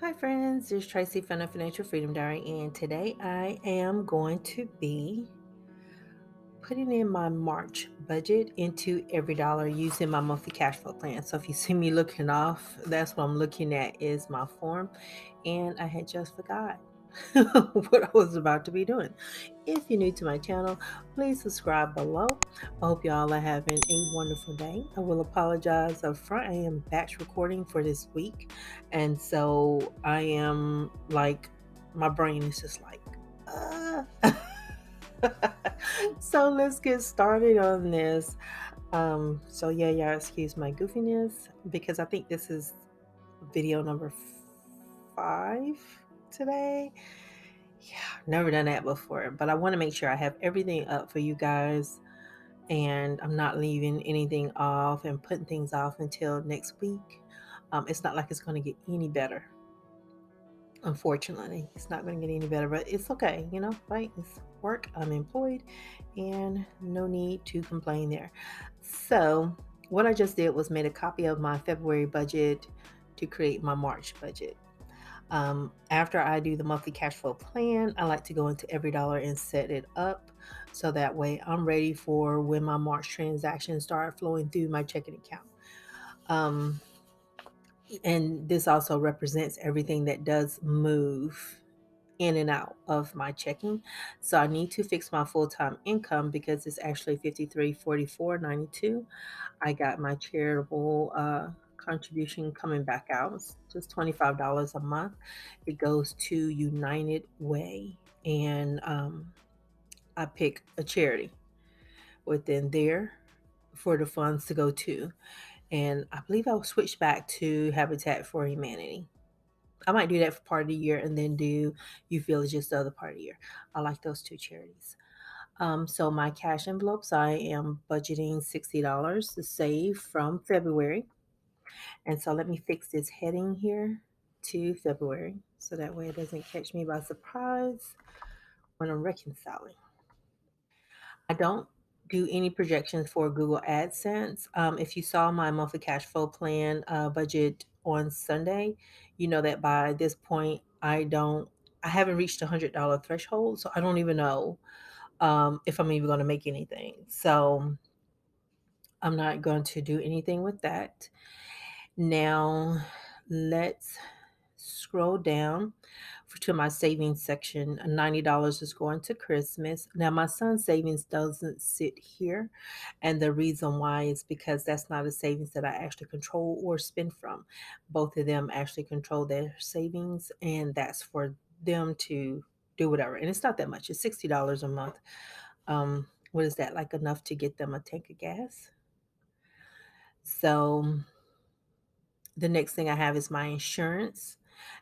Hi friends, this is Tracy from the Financial Freedom Diary, and today I am going to be putting in my March budget into EveryDollar using my monthly cash flow plan. So if you see me looking off, that's what I'm looking at is my form, and I had just forgot what I was about to be doing. If you're new to my channel, please subscribe below. I hope y'all are having a wonderful day. I will apologize up front. I am batch recording for this week, and so I am like, my brain is just like, uh. So let's get started on this. So yeah, y'all excuse my goofiness because I think this is video number 5 today. Yeah, never done that before, but I want to make sure I have everything up for you guys and I'm not leaving anything off and putting things off until next week. It's not like it's going to get any better. Unfortunately, it's not going to get any better, but it's okay, right? It's work, I'm employed, and no need to complain there. So, what I just did was made a copy of my February budget to create my March budget. After I do the monthly cash flow plan, I like to go into EveryDollar and set it up so that way I'm ready for when my March transactions start flowing through my checking account. Um, and this also represents everything that does move in and out of my checking. So I need to fix my full-time income because it's actually 53.44.92. I got my charitable contribution coming back out. It's just $25 a month. It goes to United Way, and I pick a charity within there for the funds to go to. And I believe I'll switch back to Habitat for Humanity. I might do that for part of the year and then do You Feel It's Just the other part of the year. I like those two charities. So my cash envelopes, I am budgeting $60 to save from February. And so let me fix this heading here to February so that way it doesn't catch me by surprise when I'm reconciling. I don't do any projections for Google AdSense. If you saw my monthly cash flow plan budget on Sunday, you know that by this point I haven't reached $100 threshold, so I don't even know if I'm even going to make anything. So I'm not going to do anything with that. Now let's scroll down to my savings section. $90 is going to Christmas. Now my son's savings doesn't sit here, and the reason why is because that's not a savings that I actually control or spend from. Both of them actually control their savings, and that's for them to do whatever. And it's not that much. It's $60 a month. What is that, like enough to get them a tank of gas? So the next thing I have is my insurance,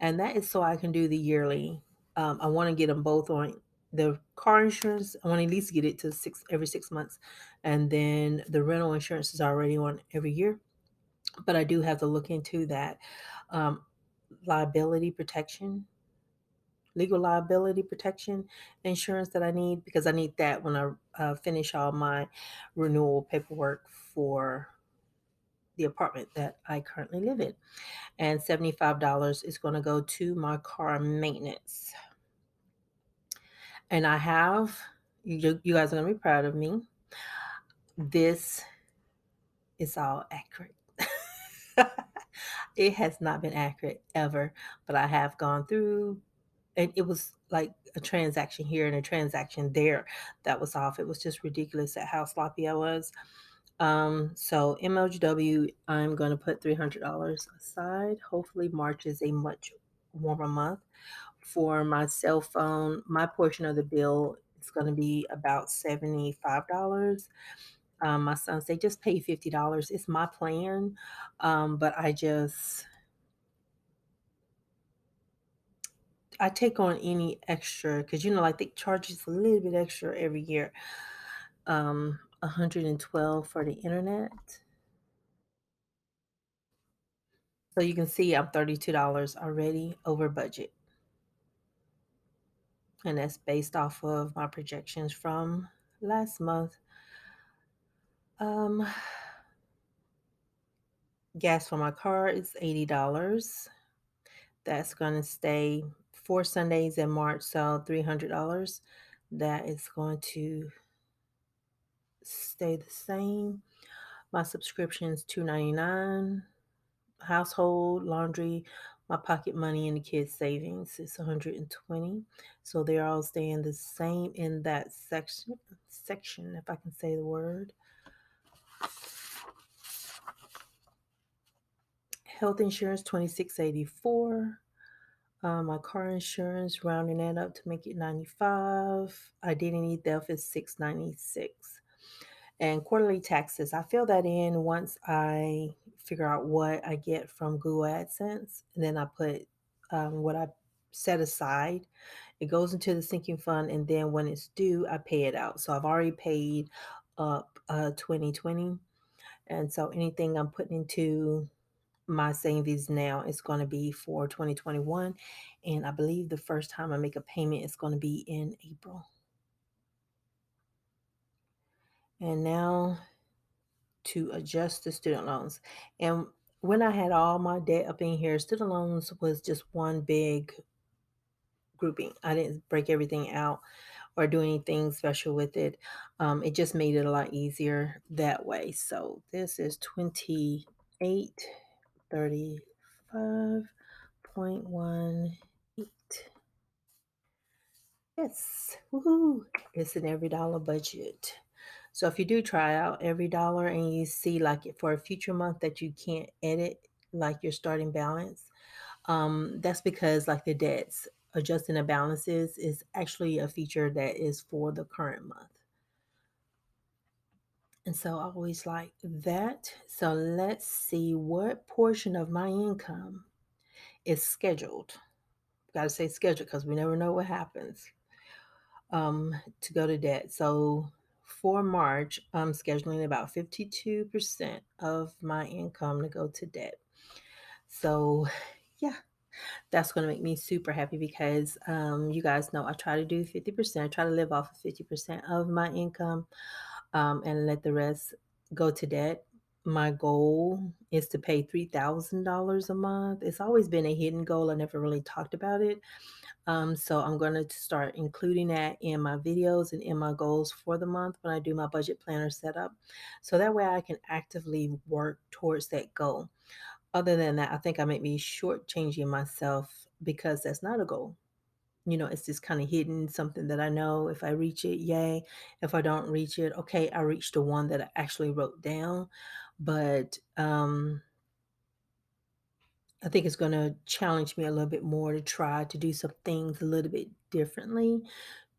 and that is so I can do the yearly. I want to get them both on the car insurance. I want to at least get it to every 6 months, and then the rental insurance is already on every year. But I do have to look into that um, liability protection, legal liability protection insurance that I need because I need that when I finish all my renewal paperwork for the apartment that I currently live in. And $75 is going to go to my car maintenance. And I have, you guys are going to be proud of me. This is all accurate. It has not been accurate ever, but I have gone through, and it was like a transaction here and a transaction there that was off. It was just ridiculous at how sloppy I was. So MLGW, I'm going to put $300 aside. Hopefully March is a much warmer month. For my cell phone, my portion of the bill is going to be about $75. My son said, just pay $50. It's my plan. But I take on any extra because, like they charge us a little bit extra every year. 112 for the internet. So you can see I'm $32 already over budget. And that's based off of my projections from last month. Um, Gas for my car is $80. That's going to stay 4 Sundays in March, so $300. That is going to stay the same. My subscription is $299. Household, laundry, my pocket money, and the kids' savings is $120. So they're all staying the same in that section, if I can say the word. Health insurance, $26.84. My car insurance, rounding that up to make it $95. Identity theft is $696. And quarterly taxes, I fill that in once I figure out what I get from Google AdSense. And then I put what I set aside. It goes into the sinking fund, and then when it's due, I pay it out. So I've already paid up 2020, and so anything I'm putting into my savings now is going to be for 2021, and I believe the first time I make a payment is going to be in April. And now to adjust the student loans. And when I had all my debt up in here, student loans was just one big grouping. I didn't break everything out or do anything special with it. It just made it a lot easier that way. So this is 2835.18. Yes, woohoo! It's an EveryDollar budget. So if you do try out EveryDollar and you see like it for a future month that you can't edit like your starting balance, that's because like the debts adjusting the balances is actually a feature that is for the current month. And so I always like that. So let's see what portion of my income is scheduled. Got to say scheduled because we never know what happens to go to debt. So for March, I'm scheduling about 52% of my income to go to debt. So yeah, that's going to make me super happy because you guys know I try to do 50%. I try to live off of 50% of my income and let the rest go to debt. My goal is to pay $3,000 a month. It's always been a hidden goal. I never really talked about it. So I'm going to start including that in my videos and in my goals for the month when I do my budget planner setup. So that way I can actively work towards that goal. Other than that, I think I may be shortchanging myself because that's not a goal. It's just kind of hidden, something that I know if I reach it, yay. If I don't reach it, okay, I reached the one that I actually wrote down. But I think it's going to challenge me a little bit more to try to do some things a little bit differently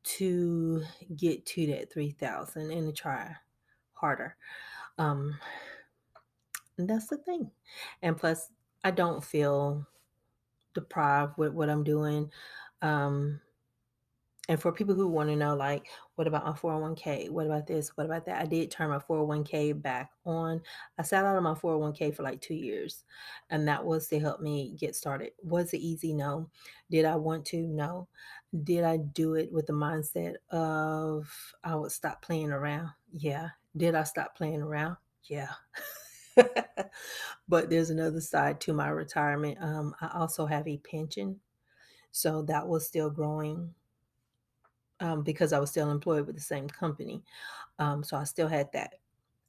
to get to that 3,000 and to try harder. Um, and that's the thing. And plus, I don't feel deprived with what I'm doing. Um, And for people who want to know, like, what about my 401k? What about this? What about that? I did turn my 401k back on. I sat out of my 401k for like 2 years, and that was to help me get started. Was it easy? No. Did I want to? No. Did I do it with the mindset of I would stop playing around? Yeah. Did I stop playing around? Yeah. But there's another side to my retirement. I also have a pension, so that was still growing because I was still employed with the same company. So I still had that.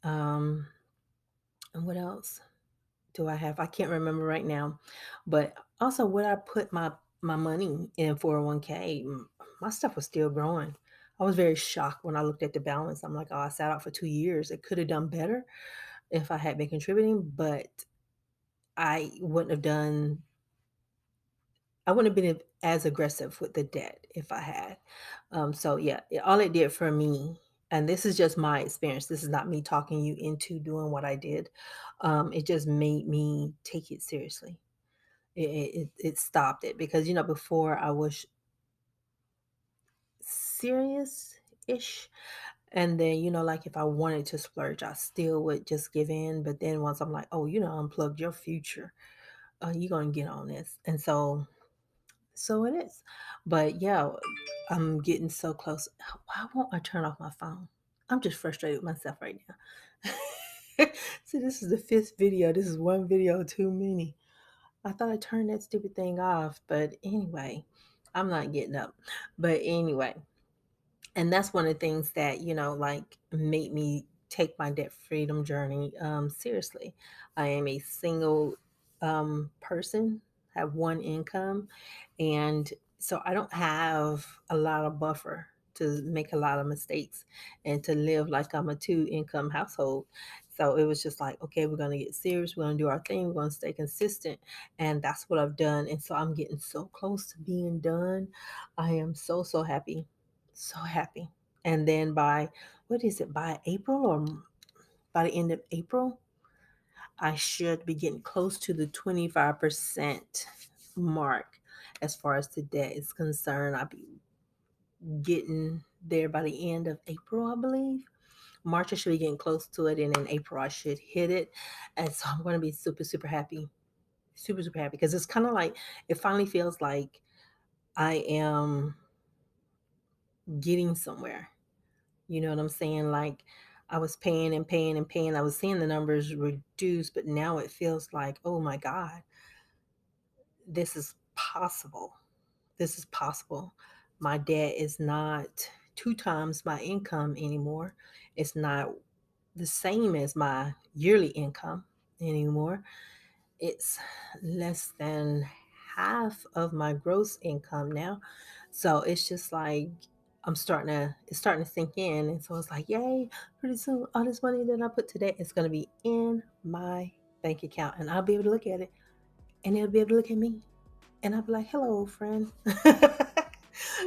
Um, and what else do I have? I can't remember right now. But also, what I put my money in 401k, my stuff was still growing. I was very shocked when I looked at the balance. I'm like, oh, I sat out for 2 years. It could have done better if I had been contributing, but I wouldn't have done I wouldn't have been as aggressive with the debt if I had. So yeah, all it did for me, and this is just my experience. This is not me talking you into doing what I did. It just made me take it seriously. It stopped it because before I was serious ish, and then like if I wanted to splurge, I still would just give in. But then once I'm like, oh, unplugged your future, you're gonna get on this, and so it is. But yeah, I'm getting so close. Why won't I turn off my phone? I'm just frustrated with myself right now. So this is the fifth video. This is one video too many. I thought I turned that stupid thing off. But anyway, I'm not getting up. But anyway, and that's one of the things that like made me take my debt freedom journey seriously. I am a single person, have one income, and so I don't have a lot of buffer to make a lot of mistakes and to live like I'm a two income household. So it was just like, okay, we're going to get serious, we're going to do our thing, we're going to stay consistent, and that's what I've done. And so I'm getting so close to being done. I am so happy, so happy. And then by, what is it, by April, or by the end of April, I should be getting close to the 25% mark as far as the debt is concerned. I'll be getting there by the end of April, I believe. March, I should be getting close to it. And in April, I should hit it. And so I'm going to be super happy. Super happy. Because it's kind of like, it finally feels like I am getting somewhere. You know what I'm saying? Like, I was paying and paying and paying. I was seeing the numbers reduce, but now it feels like, oh my God, this is possible. This is possible. My debt is not two times my income anymore. It's not the same as my yearly income anymore. It's less than half of my gross income now. So it's just like it's starting to sink in. And so it's like, yay, pretty soon all this money that I put today is gonna be in my bank account, and I'll be able to look at it, and it'll be able to look at me. And I'll be like, hello, friend.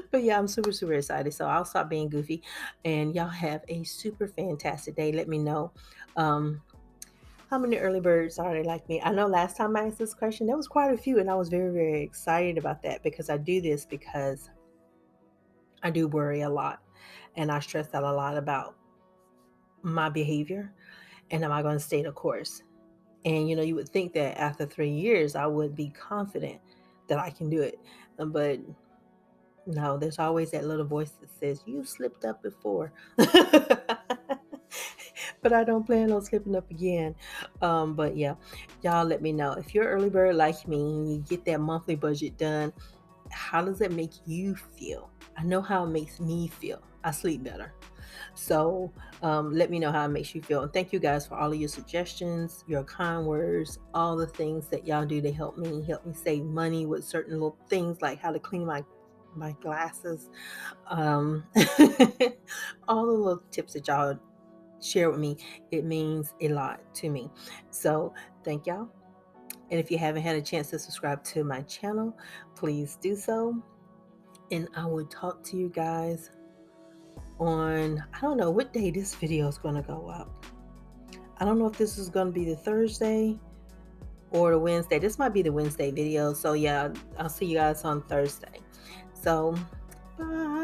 But yeah, I'm super excited. So I'll stop being goofy, and y'all have a super fantastic day. Let me know how many early birds are there like me. I know last time I asked this question, there was quite a few, and I was very excited about that, because I do this because I do worry a lot, and I stress out a lot about my behavior, and am I going to stay the course? And you would think that after 3 years, I would be confident that I can do it. But no, there's always that little voice that says, you slipped up before. But I don't plan on slipping up again. But yeah, y'all let me know. If you're an early bird like me and you get that monthly budget done, how does it make you feel? I know how it makes me feel. I sleep better. So let me know how it makes you feel. And thank you guys for all of your suggestions, your kind words, all the things that y'all do to help me save money with certain little things, like how to clean my glasses. All the little tips that y'all share with me, it means a lot to me. So thank y'all. And if you haven't had a chance to subscribe to my channel, please do so. And I will talk to you guys on, I don't know what day this video is going to go up. I don't know if this is going to be the Thursday or the Wednesday. This might be the Wednesday video. So yeah, I'll see you guys on Thursday. So bye.